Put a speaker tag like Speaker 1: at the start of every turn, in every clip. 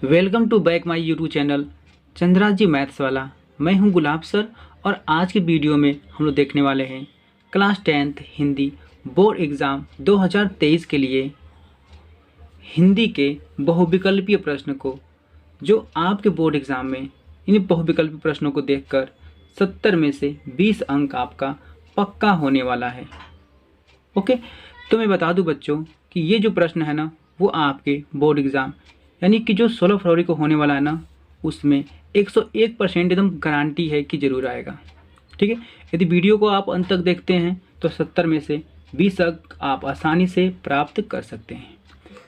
Speaker 1: Welcome to back my YouTube channel Chandra ji maths वाला। मैं हूं गुलाब सर और आज के वीडियो में हम लोग देखने वाले हैं class 10th Hindi board exam 2023 के लिए हिंदी के बहुविकल्पीय प्रश्न को, जो आपके बोर्ड एग्ज़ाम में इन बहुविकल्पीय प्रश्नों को देखकर 70 में से 20 अंक आपका पक्का होने वाला है। ओके, तो मैं बता दूं बच्चों कि ये जो प्रश्न है ना, वो आपके बोर्ड एग्ज़ाम यानी कि जो 16 फरवरी को होने वाला है ना, उसमें 101% एकदम गारंटी है कि ज़रूर आएगा। ठीक है, यदि वीडियो को आप अंत तक देखते हैं तो 70 में से 20 अंक आप आसानी से प्राप्त कर सकते हैं।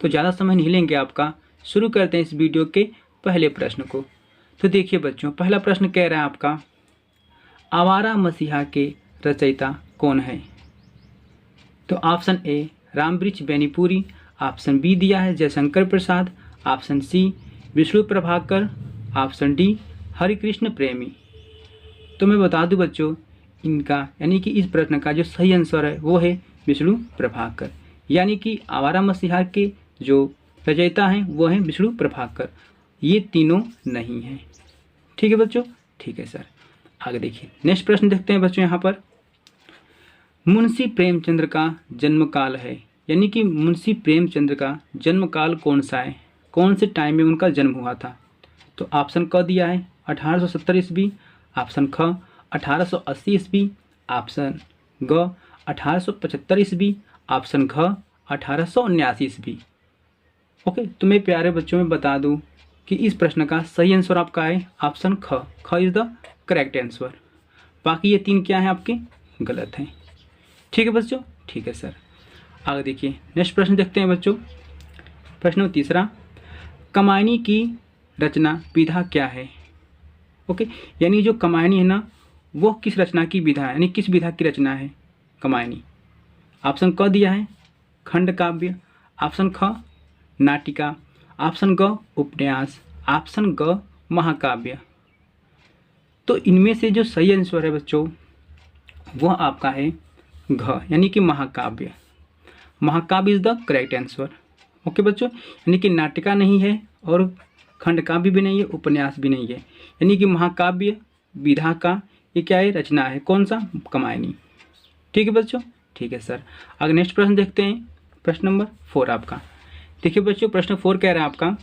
Speaker 1: तो ज़्यादा समय नहीं लेंगे आपका, शुरू करते हैं इस वीडियो के पहले प्रश्न को। तो देखिए बच्चों, पहला प्रश्न कह रहा है आपका, आवारा मसीहा के रचयिता कौन है? तो option A Rambriksh Benipuri, option B दिया है Jaishankar Prasad, option C Vishnu Prabhakar, option D Harikrishna Premi. तो मैं बता दूं बच्चों, इनका यानी कि इस प्रश्न का जो सही आंसर है वो है विष्णु प्रभाकर, यानी कि आवारा मसीहा के जो रचयिता हैं वो हैं विष्णु प्रभाकर। ये तीनों नहीं हैं। ठीक है बच्चों, ठीक है सर। आगे देखिए, नेक्स्ट प्रश्न देखते हैं बच्चों। यहाँ पर मुंशी प्रेमचंद्र का जन्म काल है, यानी कि मुंशी प्रेमचंद्र का जन्म काल कौन सा है, कौन से टाइम में उनका जन्म हुआ था? तो ऑप्शन क दिया है 1870 ईस्वी, ऑप्शन ख 1880 ईस्वी, ऑप्शन ग 1875 ईस्वी, ऑप्शन घ 1879 ईस्वी। ओके, तो मैं प्यारे बच्चों में बता दूं कि इस प्रश्न का सही आंसर आपका है ऑप्शन ख। ख इज द करेक्ट आंसर। बाकी ये तीन क्या है आपके गलत हैं। ठीक है बच्चों, ठीक है सर। आगे देखिए, नेक्स्ट प्रश्न देखते हैं बच्चों। प्रश्न तीसरा, कमायनी की रचना विधा क्या है? ओके, यानी जो कमायनी है ना, वो किस रचना की विधा है, यानी किस विधा की रचना है कमायनी? ऑप्शन क दिया है खंड काव्य, ऑप्शन ख नाटिका, ऑप्शन ग उपन्यास, ऑप्शन ग महाकाव्य। तो इनमें से जो सही आंसर है बच्चों वह आपका है घ, यानी कि महाकाव्य। महाकाव्य is the correct answer. Okay बच्चों, यानी कि नाटिका नहीं है और खंड काव्य भी नहीं है, उपन्यास भी नहीं है, यानी कि महाकाव्य विधा का ये क्या है, रचना है। कौन सा? कमायनी। ठीक है बच्चों, ठीक है सर। आगे नेक्स्ट प्रश्न देखते हैं, प्रश्न नंबर 4 आपका। देखिए बच्चों, प्रश्न 4 कह रहा है आपका,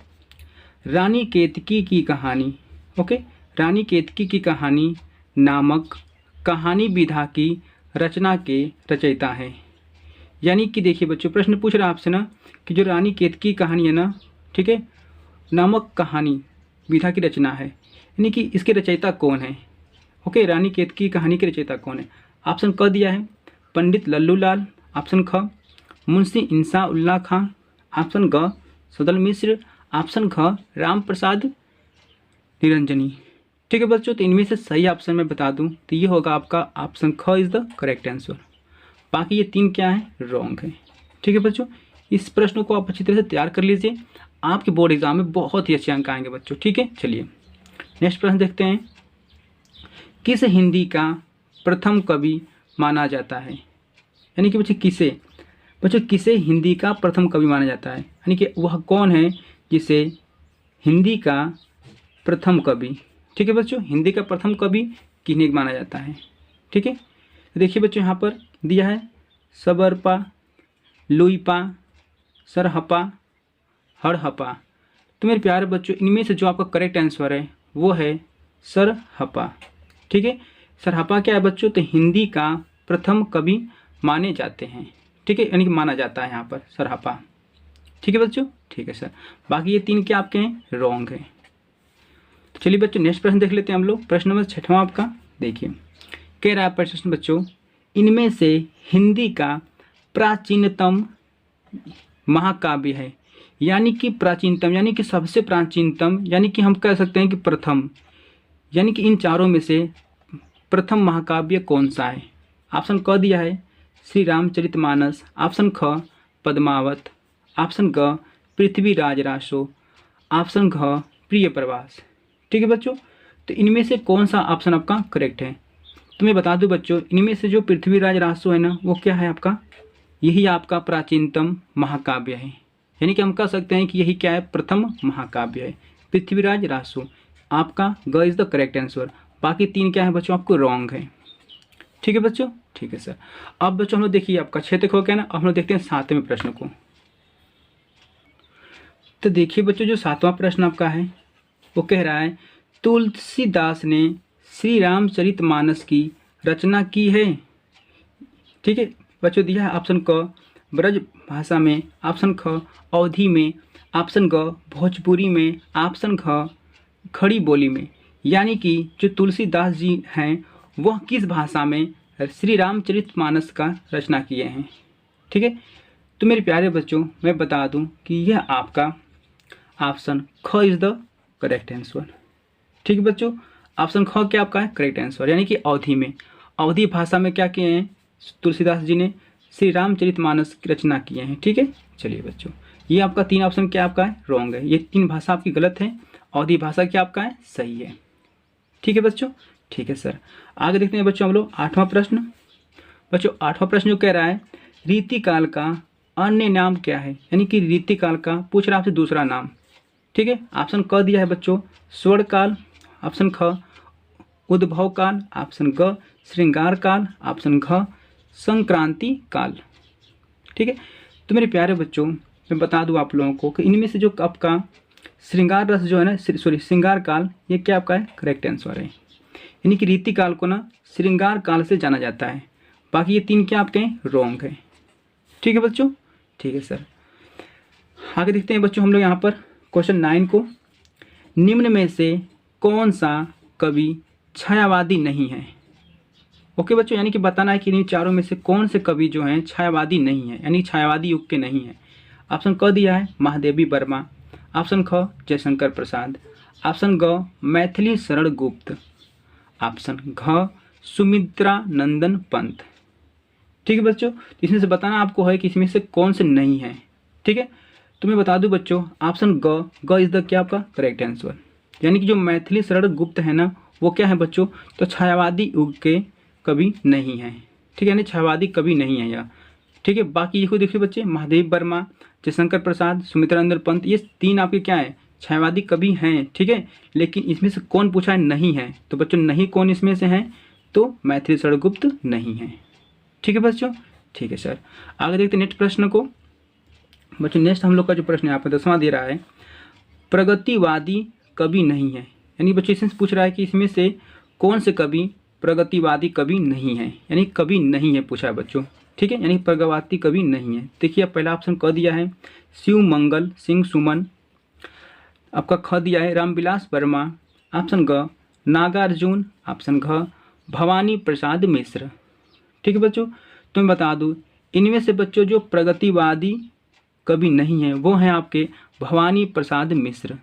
Speaker 1: रानी केतकी की कहानी, ओके, रानी केतकी की कहानी नामक कहानी विधा की रचना के रचयिता हैं। यानी कि देखिए बच्चों, प्रश्न पूछ रहा है आपसे ना कि जो रानी केतकी कहानी है ना, ठीक है, नामक कहानी विधा की रचना है, यानी कि इसके रचयिता कौन है? ओके, रानी केतकी कहानी के रचयिता कौन है? ऑप्शन क दिया है पंडित लल्लू लाल, ऑप्शन ख मुंशी इंसा उल्लाह खां, ऑप्शन ग सदल मिश्र, ऑप्शन घ राम प्रसाद निरंजनी। ठीक है बच्चों, तो इनमें से सही ऑप्शन मैं बता दूं तो ये होगा आपका ऑप्शन ख इज द करेक्ट आंसर। बाकी ये तीन क्या है, रॉन्ग है। ठीक है बच्चों, इस प्रश्न को आप अच्छी तरह से तैयार कर लीजिए, आपके बोर्ड एग्जाम में बहुत ही अच्छे अंक आएंगे बच्चों। ठीक है, चलिए नेक्स्ट प्रश्न देखते हैं, किस हिंदी का प्रथम कवि माना जाता है? यानी कि बच्चों किसे हिंदी का प्रथम कवि माना जाता है, यानी कि वह कौन है जिसे हिंदी का प्रथम कवि, ठीक है बच्चों, हिंदी का प्रथम कवि किन्हें माना जाता है? ठीक है, तो देखिए बच्चों, यहाँ पर दिया है सबरपा, लुईपा, सरहपा, हड़हपा। तो मेरे प्यारे बच्चों, इनमें से जो आपका करेक्ट आंसर है वो है सरहपा। ठीक है, सरहपा क्या है बच्चों, तो हिंदी का प्रथम कवि माने जाते हैं। ठीक है, यानी कि माना जाता है यहाँ पर सरहपा। ठीक है बच्चों, ठीक है सर। बाकी ये तीन क्या आपके हैं, रॉन्ग है। तो चलिए बच्चों, नेक्स्ट प्रश्न देख लेते हैं हम लोग। प्रश्न नंबर 6वां आपका देखिए, कह रहा है प्रश्न बच्चों, इनमें से हिंदी का प्राचीनतम महाकाव्य है, यानी कि प्राचीनतम यानी कि सबसे प्राचीनतम, यानी कि हम कह सकते हैं कि प्रथम, यानी कि इन चारों में से प्रथम महाकाव्य कौन सा है? ऑप्शन क दिया है श्री रामचरितमानस, ऑप्शन ख पद्मावत, ऑप्शन ग पृथ्वीराज रासो, ऑप्शन घ प्रिय प्रवास। ठीक है बच्चों, तो इनमें से कौन सा ऑप्शन आपका करेक्ट है? तो मैं बता दूं बच्चों, इनमें से जो पृथ्वीराज रासो है ना, वो क्या है आपका, यही आपका प्राचीनतम महाकाव्य है, यानी कि हम कह सकते हैं कि यही क्या है, प्रथम महाकाव्य है। पृथ्वीराज रासो। आपका ग इज द करेक्ट आंसर। बाकी 3 क्या है बच्चों, आपको रॉन्ग है। ठीक है बच्चों, ठीक है सर। अब बच्चों हम लोग देखिए आपका 6 तक हो गया ना। अब हम लोग देखते हैं 7वें प्रश्न को। तो देखिए बच्चों, जो 7वां प्रश्न आपका है वो कह रहा है तुलसीदास ने श्री रामचरितमानस की रचना की है। ठीक है बच्चों, दिया है ऑप्शन क ब्रज भाषा में, ऑप्शन ख अवधी में, ऑप्शन ग भोजपुरी में, ऑप्शन ख खड़ी बोली में। यानी कि जो तुलसीदास जी हैं वह किस भाषा में श्री रामचरितमानस का रचना किए हैं। ठीक है, तो मेरे प्यारे बच्चों मैं बता दूं कि यह आपका ऑप्शन ख इज द करेक्ट आंसर। ठीक है बच्चों, ऑप्शन ख क्या आपका है करेक्ट आंसर, यानी कि अवधी में, अवधी भाषा में क्या किए हैं तुलसीदास जी ने श्री रामचरितमानस की रचना किए हैं। ठीक है, चलिए बच्चों, ये आपका 3 ऑप्शन क्या आपका है रॉन्ग है। ये 3 भाषा आपकी गलत है, अवधी भाषा क्या आपका है सही है। ठीक है बच्चों, ठीक है सर। आगे देखते हैं बच्चों हम लोग 8वां प्रश्न। बच्चों 8वां प्रश्न जो कह रहा है रीतिकाल का अन्य नाम क्या है, यानी कि रीतिकाल का पूछ रहा आपसे दूसरा नाम। ठीक है, ऑप्शन क दिया है बच्चों स्वर्ण काल, ऑप्शन ख उद्भव काल, ऑप्शन ग श्रृंगार काल, ऑप्शन घ संक्रांति काल। ठीक है, तो मेरे प्यारे बच्चों मैं बता दूं आप लोगों को कि इनमें से जो आपका श्रृंगार रस जो है ना, सॉरी श्रृंगार काल, ये क्या आपका है करेक्ट आंसर है। यानी कि रीति काल को ना श्रृंगार काल से जाना जाता है। बाकी ये 3 क्या आपके रॉन्ग है। ठीक है बच्चों, ठीक है सर। आगे देखते हैं बच्चों हम लोग यहाँ पर क्वेश्चन 9 को। निम्न में से कौन सा कवि छायावादी नहीं है। ओके बच्चों, यानी कि बताना है कि इन चारों में से कौन से कवि जो हैं छायावादी नहीं है, यानी छायावादी युग के नहीं है। ऑप्शन क दिया है महादेवी वर्मा, ऑप्शन ख जयशंकर प्रसाद, ऑप्शन ग मैथिली शरण गुप्त, ऑप्शन घ सुमित्रा नंदन पंत। ठीक है बच्चों, इसमें से बताना आपको है कि इसमें से कौन से नहीं है। ठीक है, तो मैं बता दूं बच्चों ऑप्शन ग इज द क्या आपका करेक्ट आंसर। यानी कि जो मैथिली शरण गुप्त है ना वो क्या है बच्चों, तो छायावादी युग के कवि नहीं है। ठीक है, यानी छायावादी कवि नहीं है यह। ठीक है, बाकी ये को देखिए बच्चे महादेव वर्मा, जयशंकर प्रसाद, सुमित्रा नंदन पंत, ये 3 आपके क्या है छायावादी कवि हैं। ठीक है, लेकिन इसमें से कौन पूछा है नहीं है, तो बच्चों नहीं कौन इसमें से है, तो मैथिली शरण गुप्त नहीं है। ठीक है बच्चों, ठीक है सर। आगे देखते हैं नेक्स्ट प्रश्न को। बच्चों नेक्स्ट हम लोग का जो प्रश्न यहाँ पर 10वां दे रहा है प्रगतिवादी कवि नहीं है। यानी बच्चों इसमें पूछ रहा है कि इसमें से कौन से कवि प्रगतिवादी कवि नहीं है, यानी कवि नहीं है पूछा है बच्चों। ठीक है, यानी प्रगतिवादी कवि नहीं है। देखिए अब पहला ऑप्शन क दिया है शिव मंगल सिंह सुमन, आपका ख दिया है रामविलास वर्मा, ऑप्शन ग नागार्जुन, ऑप्शन घ भवानी प्रसाद मिश्र। ठीक है बच्चों, तो मैं बता दूं इनमें से बच्चों जो प्रगतिवादी कवि नहीं है वो हैं आपके भवानी प्रसाद मिश्र।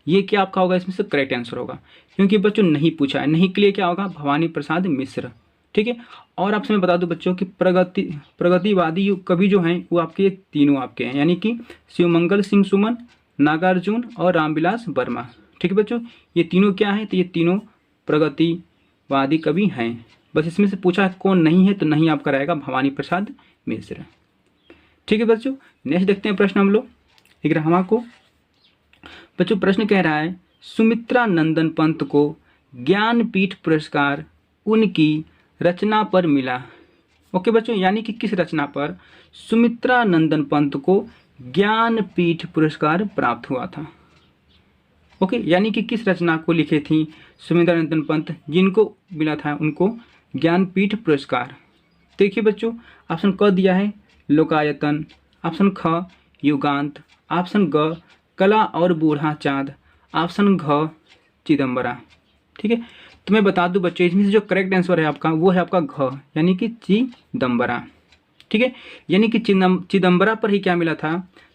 Speaker 1: ये क्या आपका होगा इसमें से करेक्ट आंसर होगा, क्योंकि बच्चों नहीं पूछा है, नहीं के लिए क्या होगा भवानी प्रसाद मिश्र। ठीक है, और आपसे मैं बता दूं बच्चों कि प्रगतिवादी कवि जो हैं वो आपके तीनों आपके हैं, यानी कि शिवमंगल सिंह सुमन, नागार्जुन और रामविलास वर्मा। ठीक है बच्चों, ये तीनों क्या हैं, तो ये तीनों प्रगतिवादी कवि हैं। बस इसमें से पूछा है कौन नहीं है, तो नहीं आपका रहेगा भवानी प्रसाद मिश्र। ठीक है बच्चों, नेक्स्ट देखते हैं प्रश्न हम लोग 11वां को। बच्चों प्रश्न कह रहा है सुमित्रा नंदन पंत को ज्ञानपीठ पुरस्कार उनकी रचना पर मिला। ओके बच्चों, यानी कि किस रचना पर सुमित्रा नंदन पंत को ज्ञानपीठ पुरस्कार प्राप्त हुआ था। ओके, यानी कि किस रचना को लिखे थी सुमित्रा नंदन पंत जिनको मिला था उनको ज्ञानपीठ पुरस्कार। देखिए बच्चों ऑप्शन क दिया है लोकायतन, ऑप्शन ख युगांत, ऑप्शन ग कला और बूढ़ा चाँद, ऑप्शन घ चिदम्बरा। ठीक है, तो मैं बता दूं बच्चों इसमें से जो करेक्ट आंसर है आपका वो है आपका घ, यानी कि चिदम्बरा। ठीक है, यानी कि चिदम्बरा पर ही क्या मिला था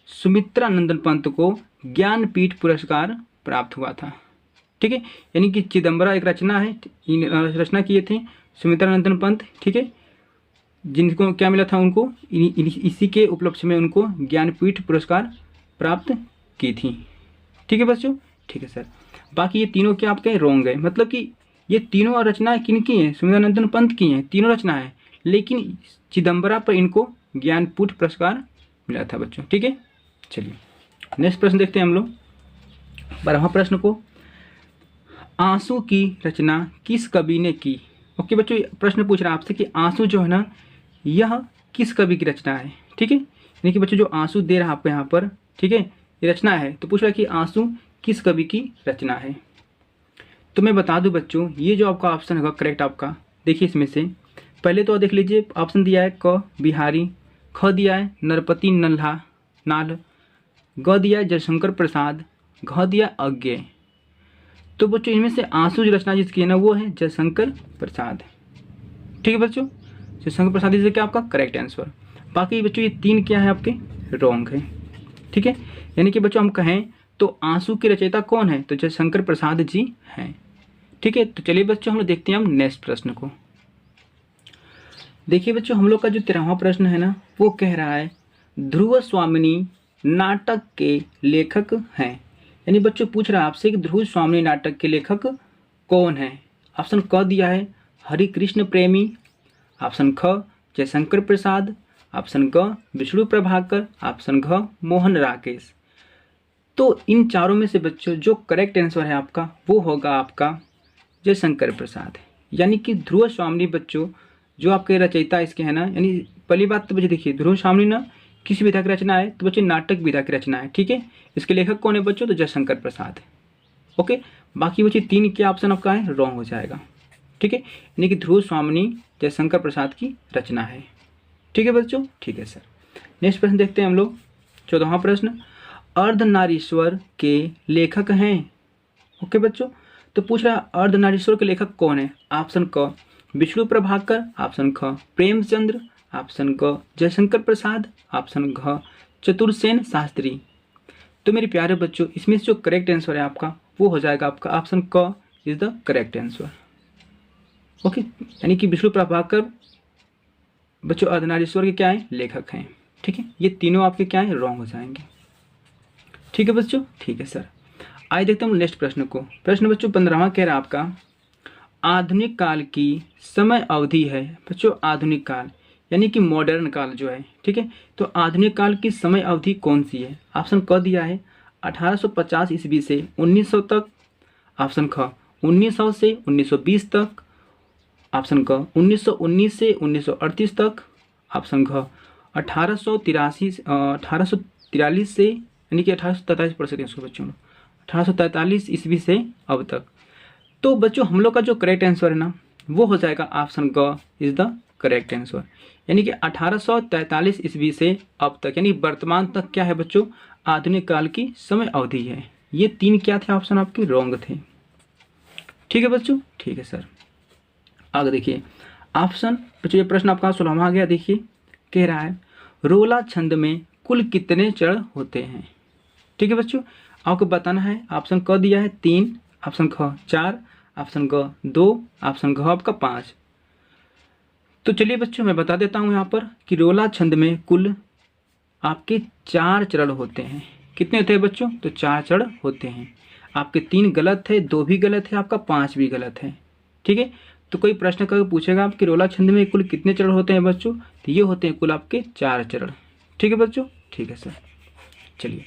Speaker 1: सुमित्रा नंदन पंत को ज्ञानपीठ पुरस्कार प्राप्त हुआ था। ठीक है, यानी कि चिदम्बरा एक रचना है, रचना किए थे सुमित्रा नंदन पंत। ठीक है, जिनको क्या मिला था उनको इसी के उपलक्ष्य में उनको ज्ञानपीठ पुरस्कार प्राप्त की थी। ठीक है बच्चों, ठीक है सर। बाकी ये तीनों क्या आपके रॉन्ग है, मतलब कि ये तीनों रचनाएं किनकी हैं सुमित्रा नंदन पंत की हैं, तीनों रचनाएं हैं, लेकिन चिदम्बरा पर इनको ज्ञानपीठ पुरस्कार मिला था बच्चों। ठीक है, चलिए नेक्स्ट प्रश्न देखते हैं हम लोग। 12वां प्रश्न को, आंसू की रचना किस कवि ने की। ओके बच्चों, प्रश्न पूछ रहा है आपसे कि आंसू जो है ना यह किस कवि की रचना है। ठीक है, यानी कि बच्चों जो आंसू दे रहा है आपको यहाँ पर, ठीक है, ये रचना है, तो पूछ रहा है कि आंसू किस कवि की रचना है। तो मैं बता दूं बच्चों, ये जो आपका ऑप्शन होगा करेक्ट आपका, देखिए इसमें से पहले तो देख लीजिए, ऑप्शन दिया है क बिहारी, ख दिया है नरपति नल्हा नाल, ग दिया है जयशंकर प्रसाद, घ दिया अज्ञेय। तो बच्चों इनमें से आंसू जो रचना जिसकी है ना वो है जयशंकर प्रसाद। ठीक है बच्चों, जयशंकर प्रसाद इसे क्या आपका करेक्ट आंसर। बाकी बच्चों ये 3 क्या है आपके रॉन्ग है। ठीक है, यानी कि बच्चों हम कहें तो आंसू के रचयिता कौन है, तो जयशंकर प्रसाद जी हैं। ठीक है, तो चलिए बच्चों हम लोग देखते हैं हम नेक्स्ट प्रश्न को। देखिए बच्चों हम लोग का जो 13वां प्रश्न है ना वो कह रहा है ध्रुव स्वामिनी नाटक के लेखक हैं। यानी बच्चों पूछ रहा है आपसे कि ध्रुव स्वामिनी नाटक के लेखक कौन है। ऑप्शन क दिया है हरि कृष्ण प्रेमी, ऑप्शन ख जयशंकर प्रसाद, ऑप्शन ग विष्णु प्रभाकर, ऑप्शन घ मोहन राकेश। तो इन चारों में से बच्चों जो करेक्ट आंसर है आपका वो होगा आपका जयशंकर प्रसाद। यानी कि ध्रुव स्वामिनी बच्चों जो आपके रचयिता इसके है ना, यानी पहली बात तो बच्चों देखिए ध्रुव स्वामिनी ना किस विधा की रचना है, तो बच्चों नाटक विधा की रचना है। ठीक है, इसके लेखक कौन है बच्चों, तो जयशंकर प्रसाद। ओके, बाकी बच्चे 3 क्या ऑप्शन आपका है रॉन्ग हो जाएगा। ठीक है, यानी कि ध्रुव स्वामिनी जयशंकर प्रसाद की रचना है। ठीक है बच्चों, ठीक है सर। नेक्स्ट प्रश्न देखते हैं हम लोग, 14वां प्रश्न, अर्धनारीश्वर के लेखक हैं। ओके बच्चों, तो पूछ रहा है अर्धनारीश्वर के लेखक कौन है। ऑप्शन क विष्णु प्रभाकर, ऑप्शन ख प्रेमचंद्र, ऑप्शन ग जयशंकर प्रसाद, ऑप्शन घ चतुर्सेन शास्त्री। तो मेरे प्यारे बच्चों इसमें से जो करेक्ट आंसर है आपका वो हो जाएगा आपका ऑप्शन क is the correct answer. Okay, यानी कि विष्णु प्रभाकर बच्चों अर्धनारीश्वर के क्या है लेखक हैं। ठीक है, ये तीनों आपके क्या है रॉन्ग हो जाएंगे। ठीक है बच्चों, ठीक है सर। आइए देखते हैं नेक्स्ट प्रश्न को। प्रश्न बच्चों 15वां कह रहा है आपका आधुनिक काल की समय अवधि है। बच्चों आधुनिक काल यानी कि मॉडर्न काल जो है, ठीक है, तो आधुनिक काल की समय अवधि कौन सी है। ऑप्शन क दिया है 1850 ईस्वी से 1900 तक, ऑप्शन ख 1900 से 1920 तक, ऑप्शन क 1919 से 1938 तक, ऑप्शन घ 1843 से यानी कि 1843 पढ़ सकते हैं इसको बच्चों 1843 ईस्वी से अब तक। तो बच्चों हम लोग का जो करेक्ट आंसर है ना वो हो जाएगा ऑप्शन ग इज द करेक्ट आंसर। यानी कि 1843 ईस्वी से अब तक यानी वर्तमान तक क्या है बच्चों आधुनिक काल की समय अवधि है। ये 3 क्या थे ऑप्शन आपके रॉन्ग थे। ठीक है बच्चों, ठीक है सर। आगे देखिए ऑप्शन बच्चों ये प्रश्न आपका 16वां आ गया। देखिए कह रहा है रोला छंद में कुल कितने चरण होते हैं। ठीक है बच्चों, आपको बताना है। ऑप्शन क दिया है 3, ऑप्शन ख 4, ऑप्शन ग 2, ऑप्शन घ आपका 5। तो चलिए बच्चों मैं बता देता हूँ यहाँ पर कि रोला छंद में कुल आपके 4 चरण होते हैं। कितने होते हैं बच्चों, तो 4 चरण होते हैं। आपके 3 गलत है, 2 भी गलत है, आपका 5 भी गलत है। ठीक है, तो कोई प्रश्न करके पूछेगा आपके रोला छंद में कुल कितने चरण होते हैं बच्चों, तो ये होते हैं कुल आपके 4 चरण। ठीक है बच्चों, ठीक है सर। चलिए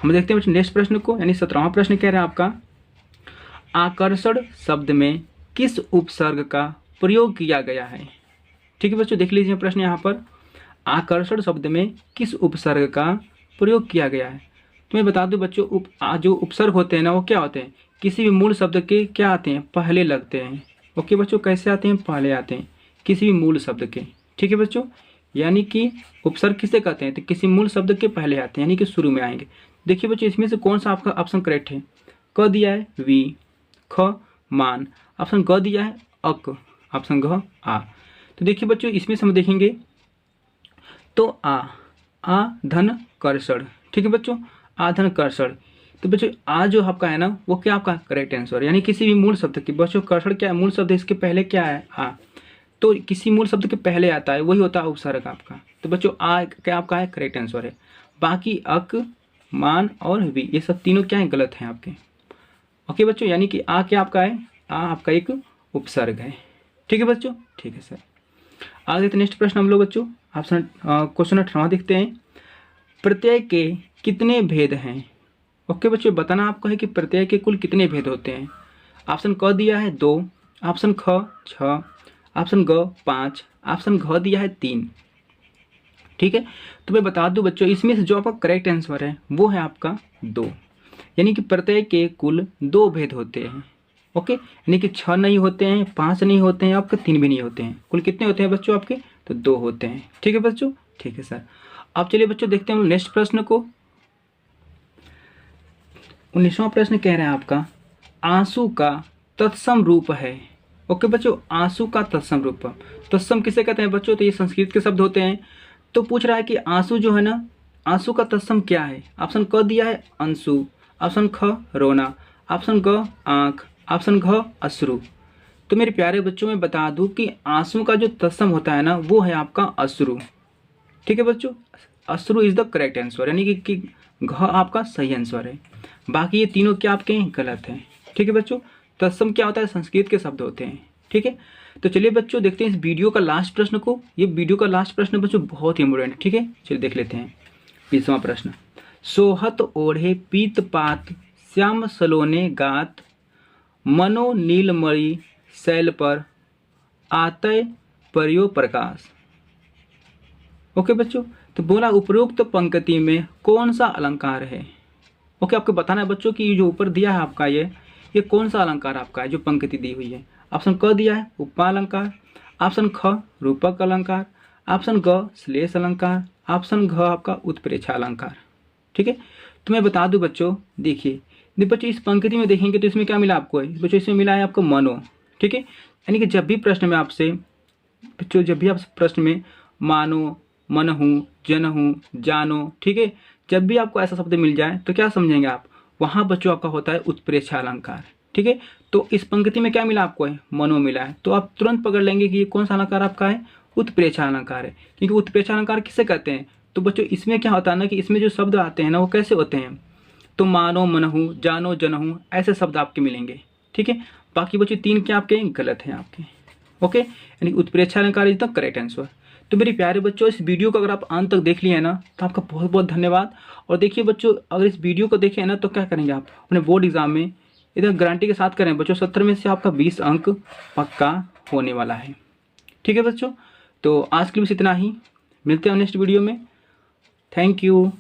Speaker 1: हम देखते हैं बच्चों नेक्स्ट प्रश्न को, यानी 17वां प्रश्न कह रहा है आपका आकर्षण शब्द में किस उपसर्ग का प्रयोग किया गया है। ठीक है बच्चों, देख लीजिए प्रश्न यहाँ पर आकर्षण शब्द में किस उपसर्ग का प्रयोग किया गया है। तो मैं बता दूं बच्चों जो उपसर्ग होते हैं ना वो क्या होते हैं किसी भी मूल शब्द के क्या आते हैं पहले लगते हैं। ओके बच्चों, कैसे आते हैं पहले आते हैं किसी भी मूल शब्द के। ठीक है बच्चों, यानी कि उपसर्ग किसे कहते हैं तो किसी मूल शब्द के पहले आते हैं यानी कि शुरू में आएंगे। देखिए बच्चों इसमें से कौन सा आपका ऑप्शन करेक्ट है। क दिया है वी, ख मान, ऑप्शन ग दिया है अक, ऑप्शन घ आ। तो देखिए बच्चों इसमें से हम देखेंगे तो आ धन कर्षण। ठीक है बच्चों, आ धन कर्षण। तो बच्चों आ जो आपका है ना वो क्या आपका करेक्ट आंसर, यानी किसी भी मूल शब्द की बच्चों कर्षण क्या है मूल शब्द है इसके पहले क्या है आ, तो किसी मूल शब्द के पहले आता है वही होता है उपसर्ग आपका। तो बच्चों आ क्या आपका है करेक्ट आंसर है। बाकी अक मान और वी ये सब तीनों क्या है गलत हैं आपके। ओके बच्चों, यानी कि आ क्या आपका है आ आपका एक उपसर्ग है। ठीक है बच्चों, ठीक है सर। आगे देखते नेक्स्ट प्रश्न हम लोग बच्चों ऑप्शन क्वेश्चन 18वां देखते हैं प्रत्यय के कितने भेद हैं। ओके बच्चों, बताना आपको है कि प्रत्यय के कुल कितने भेद होते हैं। ऑप्शन क दिया है 2, ऑप्शन ख 6, ऑप्शन ग 5, ऑप्शन घ दिया है 3। ठीक है, तो मैं बता दूं बच्चों, इसमें से जो आपका करेक्ट आंसर है वो है आपका 2, यानी कि प्रत्यय के कुल 2 भेद होते हैं। ओके, यानी कि 6 नहीं होते हैं, 5 नहीं होते हैं, आपके 3 भी नहीं होते हैं। कुल कितने होते हैं बच्चों आपके? तो 2 होते हैं। ठीक है बच्चों, ठीक है सर। अब चलिए बच्चों देखते हैं हम नेक्स्ट प्रश्न को। 19वां प्रश्न कह रहे हैं आपका, आंसू का तत्सम रूप है। ओके बच्चों, आंसू का तत्सम रूप। तत्सम किसे कहते हैं बच्चों? तो ये संस्कृत के शब्द होते हैं। तो पूछ रहा है कि आंसू जो है ना, आंसू का तत्सम क्या है। ऑप्शन क दिया है अंशु, ऑप्शन ख रोना, ऑप्शन ग आंख, ऑप्शन घ अश्रु। तो मेरे प्यारे बच्चों मैं बता दूं कि आंसू का जो तत्सम होता है ना वो है आपका अश्रु। ठीक है बच्चों, अश्रु इज द करेक्ट आंसर, यानी कि घ आपका सही आंसर है। बाकी ये तीनों क्या आपके हैं? गलत हैं। ठीक है बच्चों, तत्सम क्या होता है? संस्कृत के शब्द होते हैं। ठीक है, तो चलिए बच्चों देखते हैं इस वीडियो का लास्ट प्रश्न को। ये वीडियो का लास्ट प्रश्न बच्चों बहुत ही इंपॉर्टेंट है। ठीक है, चलिए देख लेते हैं 20वां प्रश्न। सोहत ओढ़े पीत पात श्याम सलोने गात, मनो नीलमणि शैल पर आतय पर्यो प्रकाश। ओके बच्चों, तो बोला उपरोक्त पंक्ति में कौन सा अलंकार है। ओके, आपको बताना है बच्चों कि ये जो ऊपर दिया है आपका ये कौन सा अलंकार आपका है जो पंक्ति दी हुई है। ऑप्शन क दिया है उपमा अलंकार, ऑप्शन ख रूपक अलंकार, ऑप्शन ग श्लेष अलंकार, ऑप्शन घ आपका उत्प्रेक्षा अलंकार। ठीक है, तो मैं बता दूं बच्चों, देखिए बच्चों इस पंक्ति में देखेंगे तो इसमें क्या मिला आपको है बच्चों? इसमें मिला है आपको मनो। ठीक है, यानी कि जब भी प्रश्न में आपसे बच्चों, जब भी आप प्रश्न में मानो, मन हूँ, जन हूँ, जानो, ठीक है, जब भी आपको ऐसा शब्द मिल जाए तो क्या समझेंगे आप? वहाँ बच्चों आपका होता है उत्प्रेक्षा अलंकार। ठीक है, तो इस पंक्ति में क्या मिला आपको है? मनो मिला है। तो आप तुरंत पकड़ लेंगे कि ये कौन सा अलंकार आपका है? उत्प्रेक्षा अलंकार है। क्योंकि उत्प्रेक्षा अलंकार किसे कहते हैं? तो बच्चों इसमें क्या होता है ना कि इसमें जो शब्द आते हैं ना वो कैसे होते हैं? तो मानो, मन हूँ, जानो, जन हूँ, ऐसे शब्द आपके मिलेंगे। ठीक है, बाकी बच्चों 3 क्या आपके गलत हैं आपके। ओके, यानी उत्प्रेक्षा अलंकार इज द करेक्ट आंसर। तो मेरे प्यारे बच्चों इस वीडियो को अगर आप अंत तक देख लिए हैं ना तो आपका बहुत बहुत धन्यवाद। और देखिए बच्चों, अगर इस वीडियो को देखें ना तो क्या करेंगे आप अपने बोर्ड एग्जाम में इधर गारंटी के साथ करें बच्चों, 70 में से आपका 20 अंक पक्का होने वाला है। ठीक है बच्चों, तो आज के लिए बस इतना ही, मिलते हैं नेक्स्ट वीडियो में। Thank you.